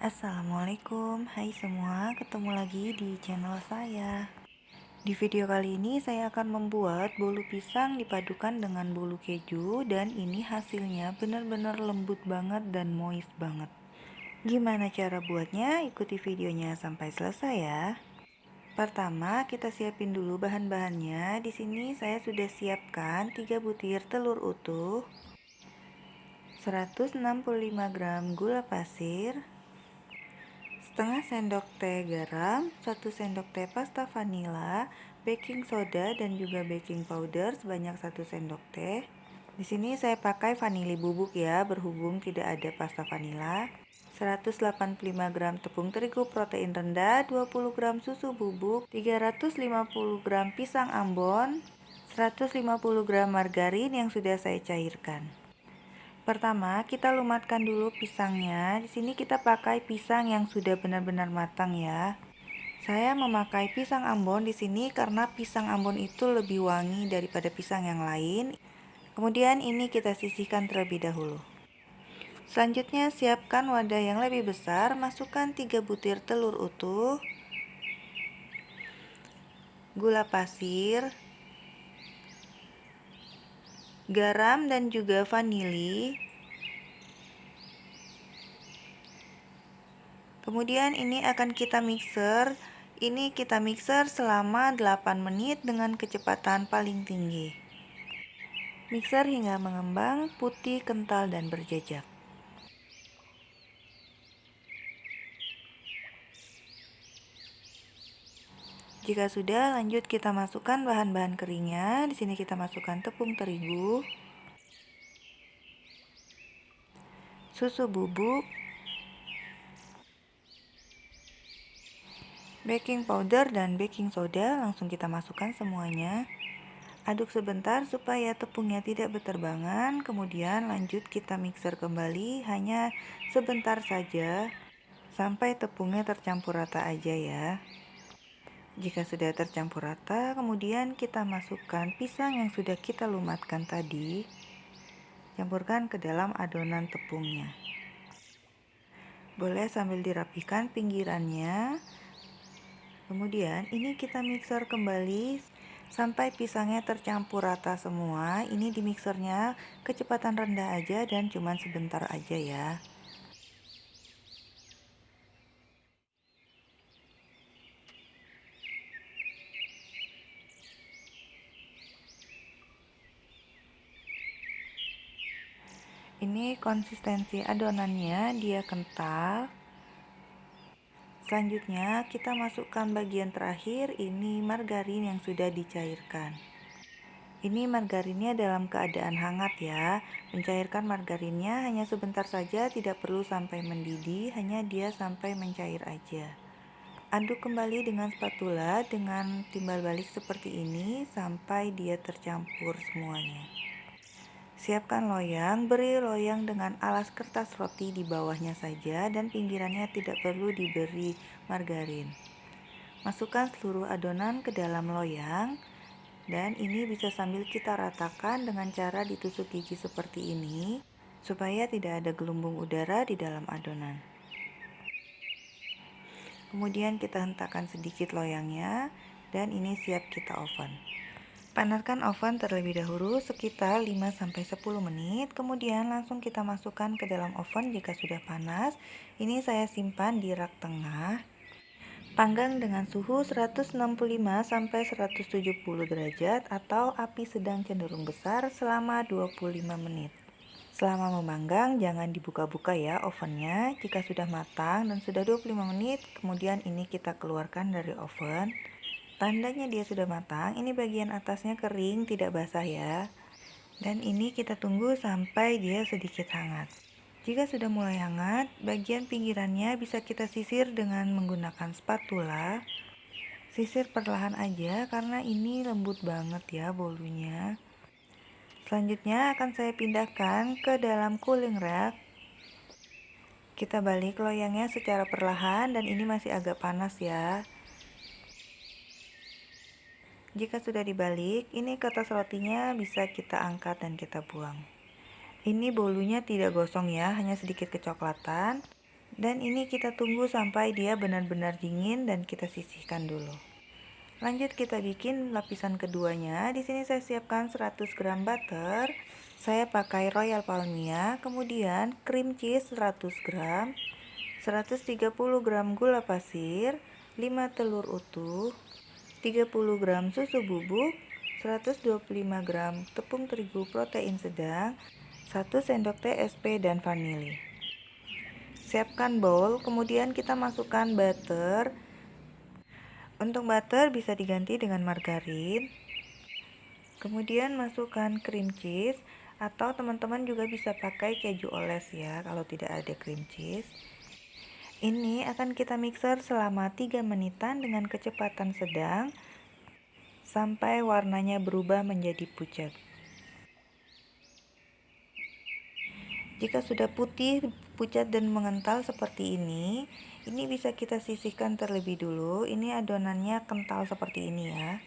Assalamualaikum, hai semua, ketemu lagi di channel saya. Di video kali ini saya akan membuat bolu pisang dipadukan dengan bolu keju, dan ini hasilnya benar-benar lembut banget dan moist banget. Gimana cara buatnya? Ikuti videonya sampai selesai ya. Pertama, kita siapin dulu bahan-bahannya. Di sini saya sudah siapkan 3 butir telur utuh, 165 gram gula pasir, setengah sendok teh garam, 1 sendok teh pasta vanila, baking soda dan juga baking powder sebanyak 1 sendok teh. Di sini saya pakai vanili bubuk ya, berhubung tidak ada pasta vanila. 185 gram tepung terigu protein rendah, 20 gram susu bubuk, 350 gram pisang ambon, 150 gram margarin yang sudah saya cairkan. Pertama, kita lumatkan dulu pisangnya. Di sini kita pakai pisang yang sudah benar-benar matang ya. Saya memakai pisang ambon di sini karena pisang ambon itu lebih wangi daripada pisang yang lain. Kemudian ini kita sisihkan terlebih dahulu. Selanjutnya, siapkan wadah yang lebih besar, masukkan 3 butir telur utuh, gula pasir, garam dan juga vanili. Kemudian ini akan kita mixer. Ini kita mixer selama 8 menit dengan kecepatan paling tinggi. Mixer hingga mengembang, putih, kental, dan berjejak. Jika sudah, lanjut kita masukkan bahan-bahan keringnya. Di sini kita masukkan tepung terigu, susu bubuk, baking powder dan baking soda. Langsung kita masukkan semuanya. Aduk sebentar supaya tepungnya tidak berterbangan. Kemudian lanjut kita mixer kembali, hanya sebentar saja sampai tepungnya tercampur rata aja ya. Jika sudah tercampur rata, kemudian kita masukkan pisang yang sudah kita lumatkan tadi. Campurkan ke dalam adonan tepungnya. Boleh sambil dirapikan pinggirannya. Kemudian ini kita mixer kembali sampai pisangnya tercampur rata semua. Ini di mixernya kecepatan rendah aja dan cuman sebentar aja ya. Ini konsistensi adonannya, dia kental. Selanjutnya kita masukkan bagian terakhir, ini margarin yang sudah dicairkan. Ini margarinnya dalam keadaan hangat ya. Mencairkan margarinnya hanya sebentar saja, tidak perlu sampai mendidih, hanya dia sampai mencair aja. Aduk kembali dengan spatula dengan timbal balik seperti ini sampai dia tercampur semuanya. Siapkan loyang, beri loyang dengan alas kertas roti di bawahnya saja dan pinggirannya tidak perlu diberi margarin. Masukkan seluruh adonan ke dalam loyang. Dan ini bisa sambil kita ratakan dengan cara ditusuk gigi seperti ini, supaya tidak ada gelembung udara di dalam adonan. Kemudian kita hentakkan sedikit loyangnya, dan ini siap kita oven. Panaskan oven terlebih dahulu sekitar 5-10 menit, kemudian langsung kita masukkan ke dalam oven jika sudah panas. Ini saya simpan di rak tengah. Panggang dengan suhu 165-170 derajat atau api sedang cenderung besar selama 25 menit. Selama memanggang jangan dibuka-buka ya ovennya. Jika sudah matang dan sudah 25 menit, kemudian ini kita keluarkan dari oven. Tandanya dia sudah matang, ini bagian atasnya kering, tidak basah ya. Dan ini kita tunggu sampai dia sedikit hangat. Jika sudah mulai hangat, bagian pinggirannya bisa kita sisir dengan menggunakan spatula. Sisir perlahan aja karena ini lembut banget ya bolunya. Selanjutnya akan saya pindahkan ke dalam cooling rack. Kita balik loyangnya secara perlahan dan ini masih agak panas ya. Jika sudah dibalik, ini kertas rotinya bisa kita angkat dan kita buang. Ini bolunya tidak gosong ya, hanya sedikit kecoklatan. Dan ini kita tunggu sampai dia benar-benar dingin dan kita sisihkan dulu. Lanjut kita bikin lapisan keduanya. Di sini saya siapkan 100 gram butter. Saya pakai Royal Palmia, kemudian cream cheese 100 gram, 130 gram gula pasir, 5 telur utuh, 30 gram susu bubuk, 125 gram tepung terigu protein sedang, 1 sendok teh SP dan vanili. Siapkan bowl, kemudian kita masukkan butter. Untuk butter bisa diganti dengan margarin. Kemudian masukkan cream cheese atau teman-teman juga bisa pakai keju oles ya kalau tidak ada cream cheese. Ini akan kita mixer selama 3 menitan dengan kecepatan sedang sampai warnanya berubah menjadi pucat. Jika sudah putih, pucat dan mengental seperti ini bisa kita sisihkan terlebih dulu. Ini adonannya kental seperti ini ya.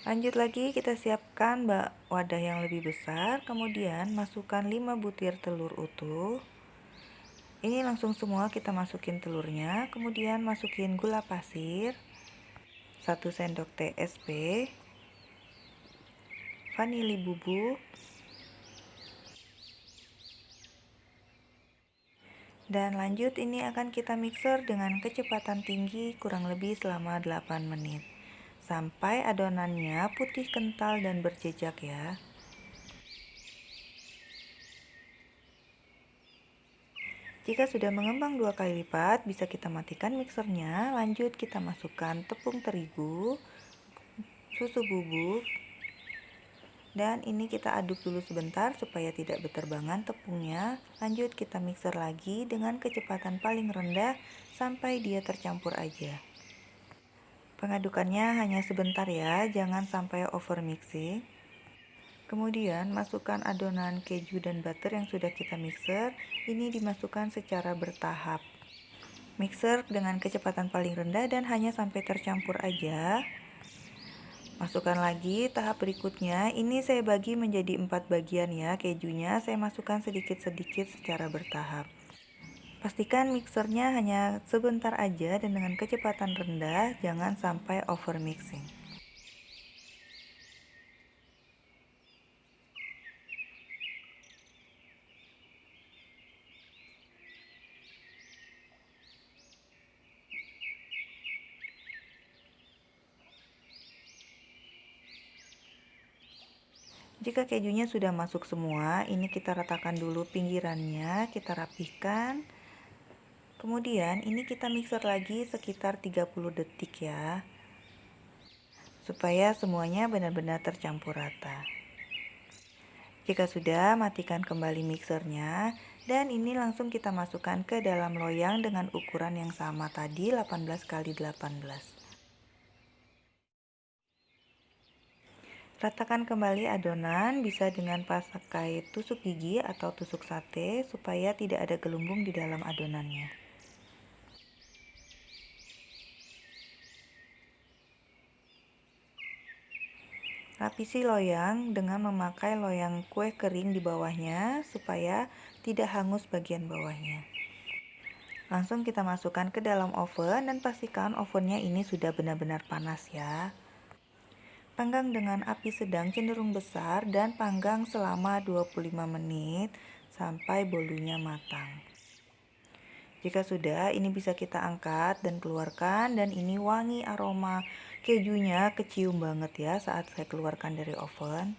Lanjut lagi, kita siapkan wadah yang lebih besar, kemudian masukkan 5 butir telur utuh. Ini langsung semua kita masukin telurnya, kemudian masukin gula pasir, 1 sendok teh SP, vanili bubuk, dan lanjut ini akan kita mixer dengan kecepatan tinggi kurang lebih selama 8 menit. Sampai adonannya putih kental dan berjejak ya. Jika sudah mengembang 2 kali lipat, bisa kita matikan mixernya. Lanjut kita masukkan tepung terigu, susu bubuk, dan ini kita aduk dulu sebentar supaya tidak berterbangan tepungnya. Lanjut kita mixer lagi dengan kecepatan paling rendah sampai dia tercampur aja. Pengadukannya hanya sebentar ya, jangan sampai over mixing. Kemudian masukkan adonan keju dan butter yang sudah kita mixer. Ini dimasukkan secara bertahap. Mixer dengan kecepatan paling rendah dan hanya sampai tercampur aja. Masukkan lagi tahap berikutnya. Ini saya bagi menjadi 4 bagian ya kejunya. Saya masukkan sedikit-sedikit secara bertahap. Pastikan mixernya hanya sebentar aja dan dengan kecepatan rendah, jangan sampai over mixing. Jika kejunya sudah masuk semua, ini kita ratakan dulu pinggirannya, kita rapihkan. Kemudian ini kita mixer lagi sekitar 30 detik ya. Supaya semuanya benar-benar tercampur rata. Jika sudah, matikan kembali mixernya dan ini langsung kita masukkan ke dalam loyang dengan ukuran yang sama tadi 18 x 18. Ratakan kembali adonan, bisa dengan pakai tusuk gigi atau tusuk sate supaya tidak ada gelembung di dalam adonannya. Lapisi loyang dengan memakai loyang kue kering di bawahnya supaya tidak hangus bagian bawahnya. Langsung kita masukkan ke dalam oven dan pastikan ovennya ini sudah benar-benar panas ya. Panggang dengan api sedang cenderung besar dan panggang selama 25 menit sampai bolunya matang. Jika sudah, ini bisa kita angkat dan keluarkan dan ini wangi aroma kejunya kecium banget ya saat saya keluarkan dari oven.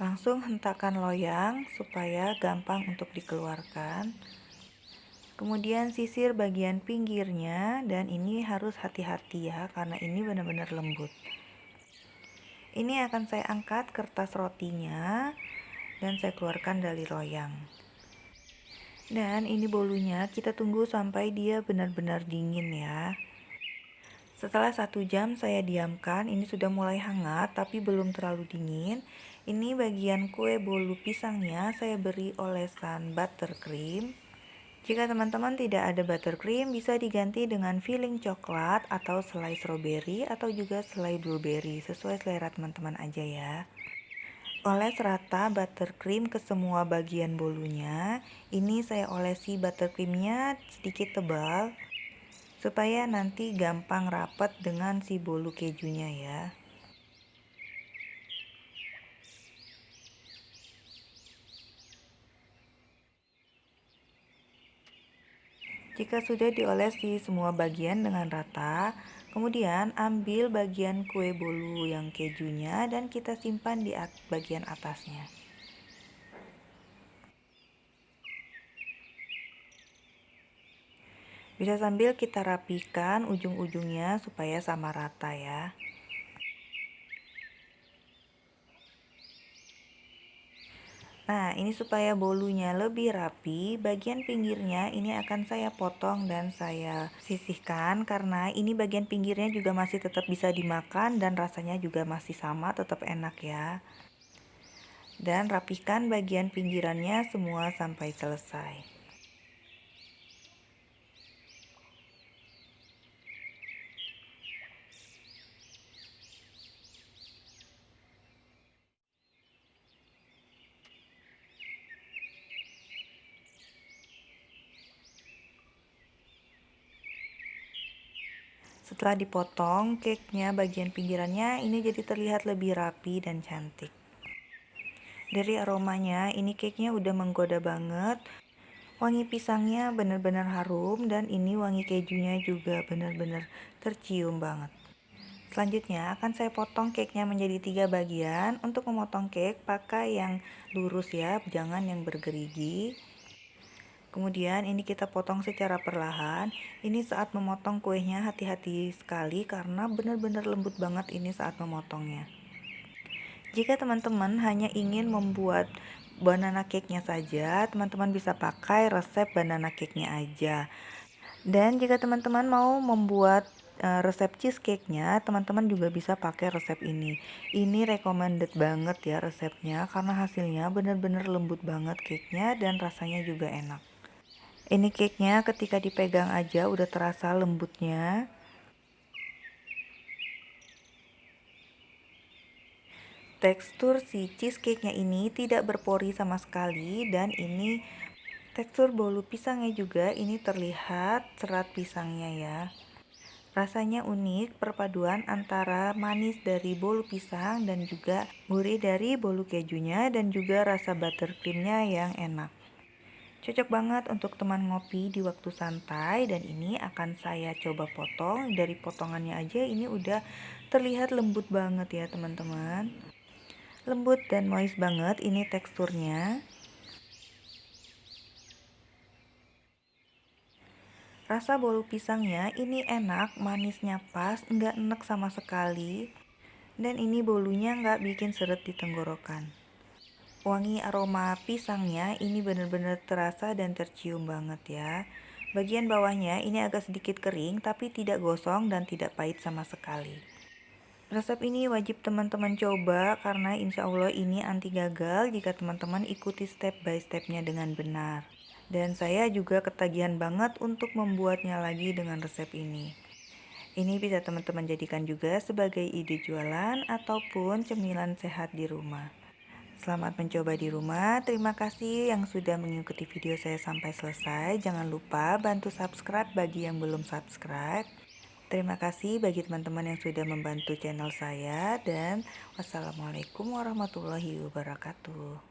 Langsung hentakkan loyang supaya gampang untuk dikeluarkan. Kemudian sisir bagian pinggirnya dan ini harus hati-hati ya karena ini benar-benar lembut. Ini akan saya angkat kertas rotinya dan saya keluarkan dari loyang. Dan ini bolunya kita tunggu sampai dia benar-benar dingin ya. Setelah 1 jam saya diamkan, ini sudah mulai hangat tapi belum terlalu dingin. Ini bagian kue bolu pisangnya saya beri olesan buttercream. Jika teman-teman tidak ada buttercream, bisa diganti dengan filling coklat atau selai strawberry atau juga selai blueberry, sesuai selera teman-teman aja ya. Oles rata buttercream ke semua bagian bolunya. Ini saya olesi buttercreamnya sedikit tebal supaya nanti gampang rapat dengan si bolu kejunya ya. Jika sudah dioles di semua bagian dengan rata, kemudian ambil bagian kue bolu yang kejunya dan kita simpan di bagian atasnya. Bisa sambil kita rapikan ujung-ujungnya supaya sama rata ya. Nah, ini supaya bolunya lebih rapi, bagian pinggirnya ini akan saya potong dan saya sisihkan karena ini bagian pinggirnya juga masih tetap bisa dimakan dan rasanya juga masih sama, tetap enak ya. Dan rapikan bagian pinggirannya semua sampai selesai. Setelah dipotong, cake-nya bagian pinggirannya ini jadi terlihat lebih rapi dan cantik. Dari aromanya, ini cake-nya udah menggoda banget. Wangi pisangnya benar-benar harum dan ini wangi kejunya juga benar-benar tercium banget. Selanjutnya akan saya potong cake-nya menjadi 3 bagian. Untuk memotong cake pakai yang lurus ya, jangan yang bergerigi. Kemudian ini kita potong secara perlahan. Ini saat memotong kuenya hati-hati sekali karena benar-benar lembut banget ini saat memotongnya. Jika teman-teman hanya ingin membuat banana cake-nya saja, teman-teman bisa pakai resep banana cake-nya aja. Dan jika teman-teman mau membuat resep cheesecake-nya, teman-teman juga bisa pakai resep ini. Ini recommended banget ya resepnya karena hasilnya benar-benar lembut banget cake-nya dan rasanya juga enak. Ini cake-nya ketika dipegang aja udah terasa lembutnya. Tekstur si cheesecake-nya ini tidak berpori sama sekali dan ini tekstur bolu pisangnya juga ini terlihat serat pisangnya ya. Rasanya unik, perpaduan antara manis dari bolu pisang dan juga gurih dari bolu kejunya dan juga rasa buttercreamnya yang enak. Cocok banget untuk teman ngopi di waktu santai dan ini akan saya coba potong. Dari potongannya aja ini udah terlihat lembut banget ya teman-teman. Lembut dan moist banget ini teksturnya. Rasa bolu pisangnya ini enak, manisnya pas, nggak enek sama sekali. Dan ini bolunya nggak bikin seret di tenggorokan. Wangi aroma pisangnya ini benar-benar terasa dan tercium banget ya. Bagian bawahnya ini agak sedikit kering tapi tidak gosong dan tidak pahit sama sekali. Resep ini wajib teman-teman coba karena insya Allah ini anti gagal jika teman-teman ikuti step by stepnya dengan benar. Dan saya juga ketagihan banget untuk membuatnya lagi dengan resep ini. Ini bisa teman-teman jadikan juga sebagai ide jualan ataupun cemilan sehat di rumah. Selamat mencoba di rumah. Terima kasih yang sudah mengikuti video saya sampai selesai. Jangan lupa bantu subscribe bagi yang belum subscribe. Terima kasih bagi teman-teman yang sudah membantu channel saya dan wassalamualaikum warahmatullahi wabarakatuh.